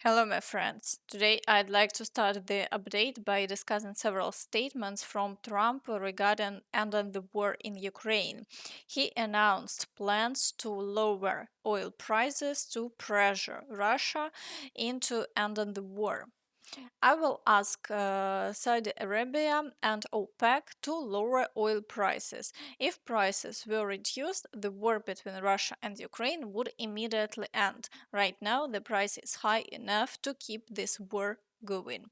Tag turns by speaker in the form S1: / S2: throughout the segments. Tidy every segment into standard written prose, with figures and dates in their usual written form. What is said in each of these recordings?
S1: Hello, my friends. Today, I'd like to start the update by discussing several statements from Trump regarding ending the war in Ukraine. He announced plans to lower oil prices to pressure Russia into ending the war. I will ask Saudi Arabia and OPEC to lower oil prices. If prices were reduced, the war between Russia and Ukraine would immediately end. Right now, the price is high enough to keep this war going.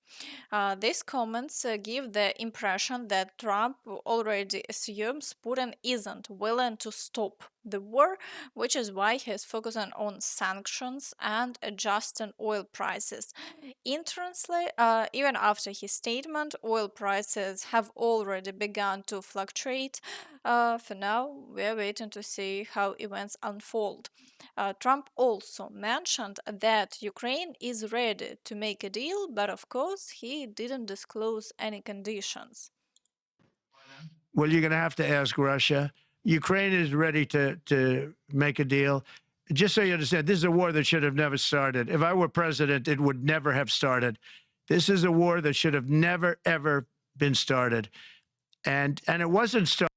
S1: These comments give the impression that Trump already assumes Putin isn't willing to stop the war, which is why he's focusing on sanctions and adjusting oil prices. Interestingly, even after his statement, oil prices have already begun to fluctuate. For now, we're waiting to see how events unfold. Trump also mentioned that Ukraine is ready to make a deal, but of course, he didn't disclose any conditions.
S2: Well, you're going to have to ask Russia. Ukraine is ready to make a deal. Just so you understand, this is a war that should have never started. If I were president, it would never have started. This is a war that should have never, ever been started. And it wasn't started.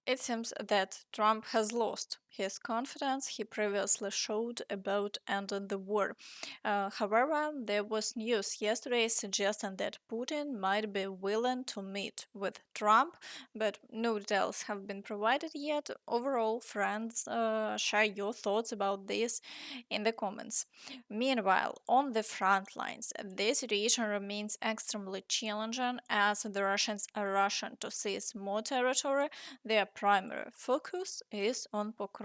S1: It seems that Trump has lost his confidence he previously showed about ending the war. However, there was news yesterday suggesting that Putin might be willing to meet with Trump, but no details have been provided yet. Overall, friends, share your thoughts about this in the comments. Meanwhile, on the front lines, the situation remains extremely challenging as the Russians are rushing to seize more territory. Their primary focus is on Pokrovsk.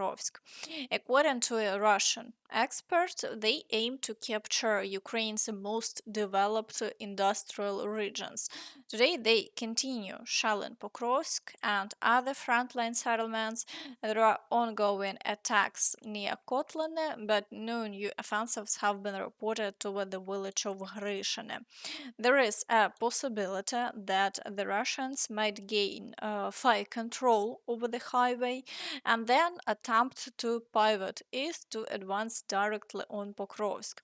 S1: According to a Russian expert, they aim to capture Ukraine's most developed industrial regions. Today, they continue shelling Pokrovsk and other frontline settlements. There are ongoing attacks near Kotlane, but no new offensives have been reported toward the village of Hryshine. There is a possibility that the Russians might gain fire control over the highway and then attempt to pivot east to advance directly on Pokrovsk.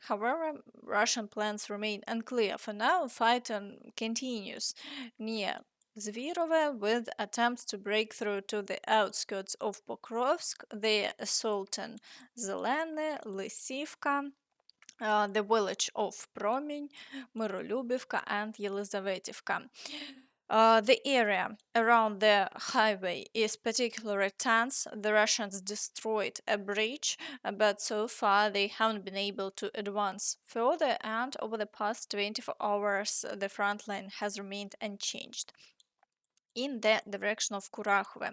S1: However, Russian plans remain unclear. For now, fighting continues near Zvirove with attempts to break through to the outskirts of Pokrovsk. They are assaulting Zelene, Lysivka, the village of Promень, Myrolюбівка, and Yelizavetivka. The area around the highway is particularly tense. The Russians destroyed a bridge, but so far they haven't been able to advance further, and over the past 24 hours, the front line has remained unchanged in the direction of Kurakhove.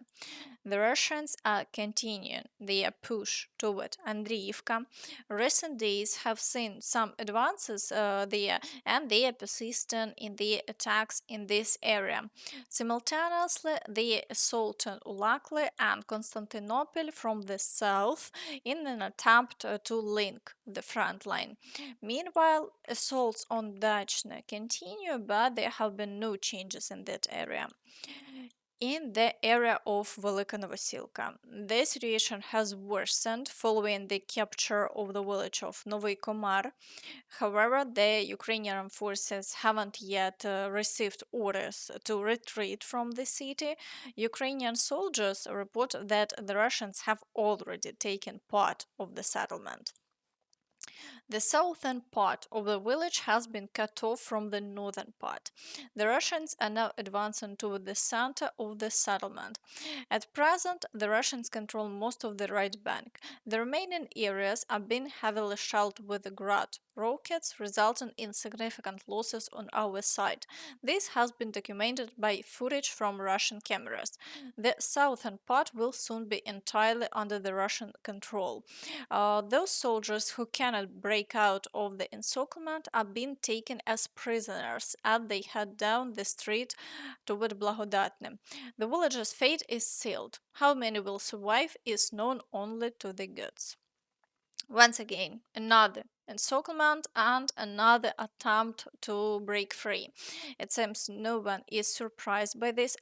S1: The Russians are continuing their push toward Andriivka. Recent days have seen some advances there, and they are persistent in their attacks in this area. Simultaneously, they assault Ulakli and Constantinople from the south in an attempt to link the front line. Meanwhile, assaults on Dachna continue, but there have been no changes in that area. In the area of Velyka Novosilka, the situation has worsened following the capture of the village of Novy Komar. However, the Ukrainian Armed Forces haven't yet received orders to retreat from the city. Ukrainian soldiers report that the Russians have already taken part of the settlement. The southern part of the village has been cut off from the northern part. The Russians are now advancing toward the center of the settlement. At present, the Russians control most of the right bank. The remaining areas are being heavily shelled with Grad rockets, resulting in significant losses on our side. This has been documented by footage from Russian cameras. The southern part will soon be entirely under the Russian control. Those soldiers who cannot break out of the encirclement are being taken as prisoners as they head down the street toward Blagodatne. The village's fate is sealed. How many will survive is known only to the gods. Once again, another encirclement and another attempt to break free. It seems no one is surprised by this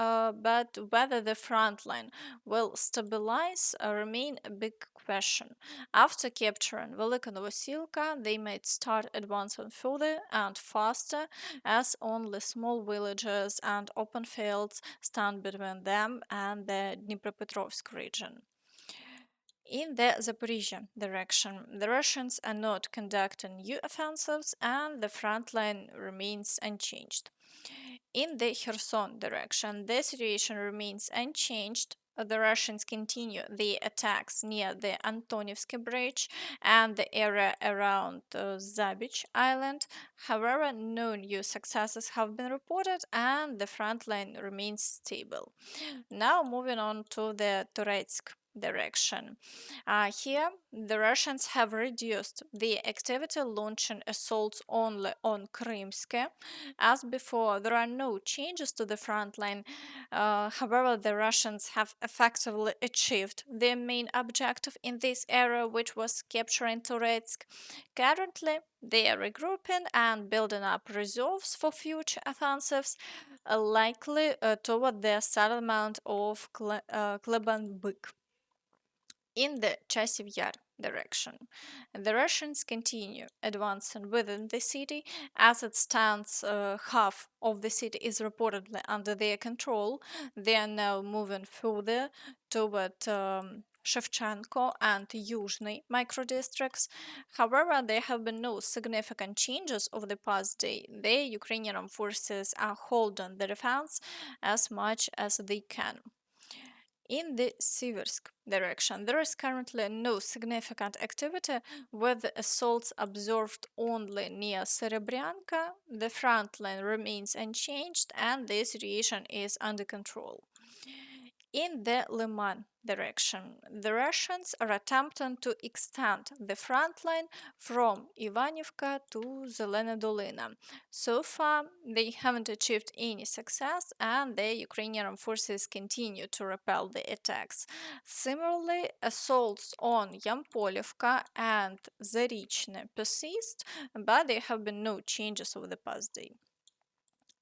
S1: but whether the front line will stabilize remain a big question. After capturing Velyka Novosilka, they might start advancing further and faster, as only small villages and open fields stand between them and the Dnipropetrovsk region. In the Zaporizhia direction, the Russians are not conducting new offensives and the front line remains unchanged. In the Kherson direction, the situation remains unchanged. The Russians continue the attacks near the Antonivsky Bridge and the area around Zabich Island. However, no new successes have been reported and the front line remains stable. Now, moving on to the Turetsk direction. Here, the Russians have reduced the activity, launching assaults only on Krymsk. As before, there are no changes to the front line. However, the Russians have effectively achieved their main objective in this area, which was capturing Turetsk. Currently, they are regrouping and building up reserves for future offensives, likely toward the settlement of Klebanbyk. In the Chasiv Yar direction, the Russians continue advancing within the city. As it stands, half of the city is reportedly under their control. They are now moving further toward Shevchenko and Yuzhny microdistricts. However, there have been no significant changes over the past day. The Ukrainian Armed Forces are holding the defense as much as they can. In the Siversk direction, there is currently no significant activity, with assaults observed only near Serebryanka. The front line remains unchanged and the situation is under control. In the Liman direction, the Russians are attempting to extend the front line from Ivanivka to Zelena Dolina. So far, they haven't achieved any success, and the Ukrainian armed forces continue to repel the attacks. Similarly, assaults on Yampolivka and Zarichne persist, but there have been no changes over the past day.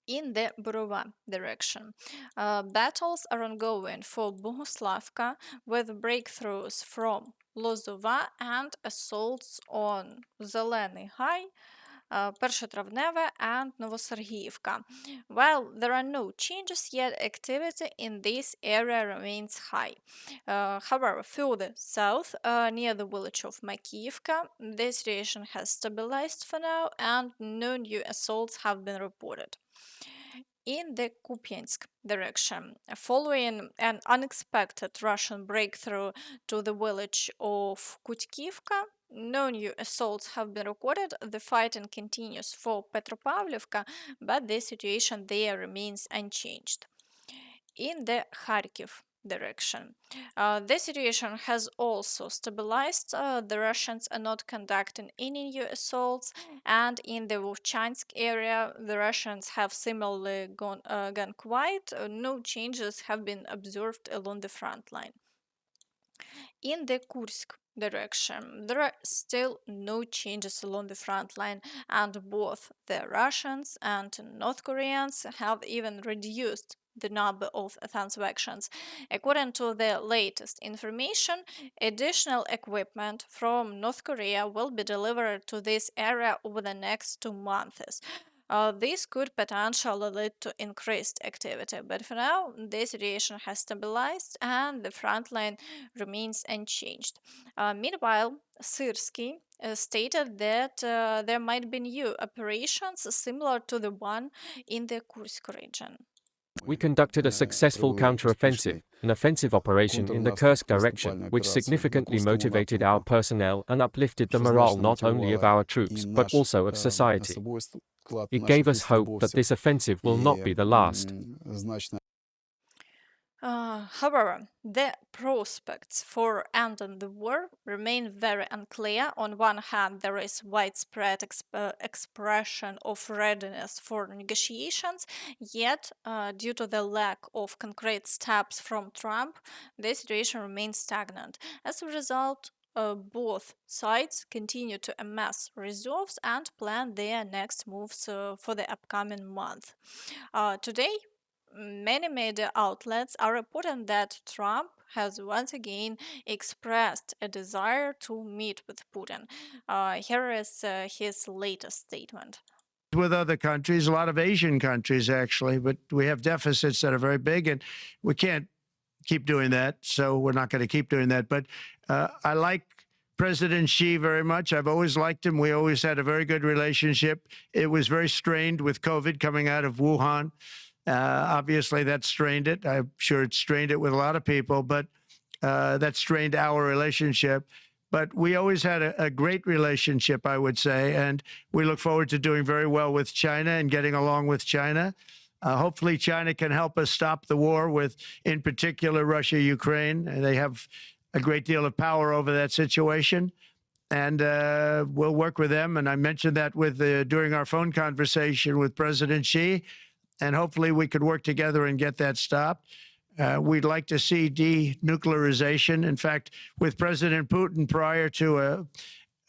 S1: In the Burova direction, battles are ongoing for Boguslavka, with breakthroughs from Lozova and assaults on Zeleний High, Першотравневе, and Novosargivka. While there are no changes yet, activity in this area remains high. However, further south, near the village of Makiyivka, the situation has stabilized for now and no new assaults have been reported. In the Kupiansk direction, following an unexpected Russian breakthrough to the village of Kutkivka, no new assaults have been recorded. The fighting continues for Petropavlivka, but the situation there remains unchanged. In the Kharkiv direction, the situation has also stabilized. The Russians are not conducting any new assaults, and in the Vovchansk area, the Russians have similarly gone quiet. No changes have been observed along the front line. In the Kursk direction, there are still no changes along the front line, and both the Russians and North Koreans have even reduced the number of offensive actions. According to the latest information, additional equipment from North Korea will be delivered to this area over the next 2 months. This could potentially lead to increased activity, but for now, the situation has stabilized and the front line remains unchanged. Meanwhile, Syrsky stated that there might be new operations similar to the one in the Kursk region.
S3: We conducted a successful counter-offensive, an offensive operation in the Kursk direction, which significantly motivated our personnel and uplifted the morale not only of our troops but also of society. It gave us hope that this offensive will not be the last.
S1: However, the prospects for ending the war remain very unclear. On one hand, there is widespread expression of readiness for negotiations, yet, due to the lack of concrete steps from Trump, the situation remains stagnant. As a result, both sides continue to amass reserves and plan their next moves for the upcoming month. Today, Many media outlets are reporting that Trump has once again expressed a desire to meet with Putin. Here is his latest statement.
S2: With other countries, a lot of Asian countries actually, but we have deficits that are very big, and we can't keep doing that. So we're not going to keep doing that. But I like President Xi very much. I've always liked him. We always had a very good relationship. It was very strained with COVID coming out of Wuhan. Obviously, that strained it. I'm sure it strained it with a lot of people, but that strained our relationship. But we always had a great relationship, I would say, and we look forward to doing very well with China and getting along with China. Hopefully, China can help us stop the war with, in particular, Russia, Ukraine. They have a great deal of power over that situation, and we'll work with them. And I mentioned that with during our phone conversation with President Xi, and hopefully we could work together and get that stopped. We'd like to see denuclearization. In fact, with President Putin, prior to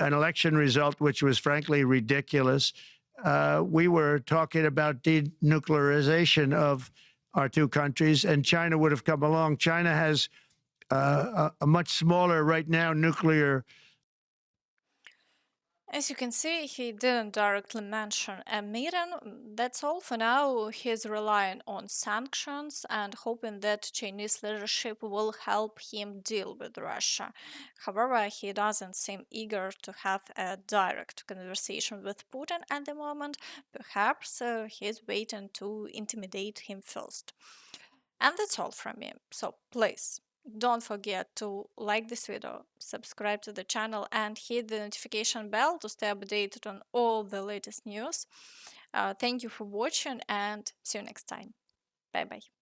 S2: an election result, which was frankly ridiculous, we were talking about denuclearization of our two countries, and China would have come along. China has a much smaller, right now, nuclear.
S1: As you can see, he didn't directly mention a meeting. That's all for now. He's relying on sanctions and hoping that Chinese leadership will help him deal with Russia. However, he doesn't seem eager to have a direct conversation with Putin at the moment. Perhaps he's waiting to intimidate him first. And that's all from me. So please don't forget to like this video, subscribe to the channel, and hit the notification bell to stay updated on all the latest news. Thank you for watching, and see you next time. Bye bye.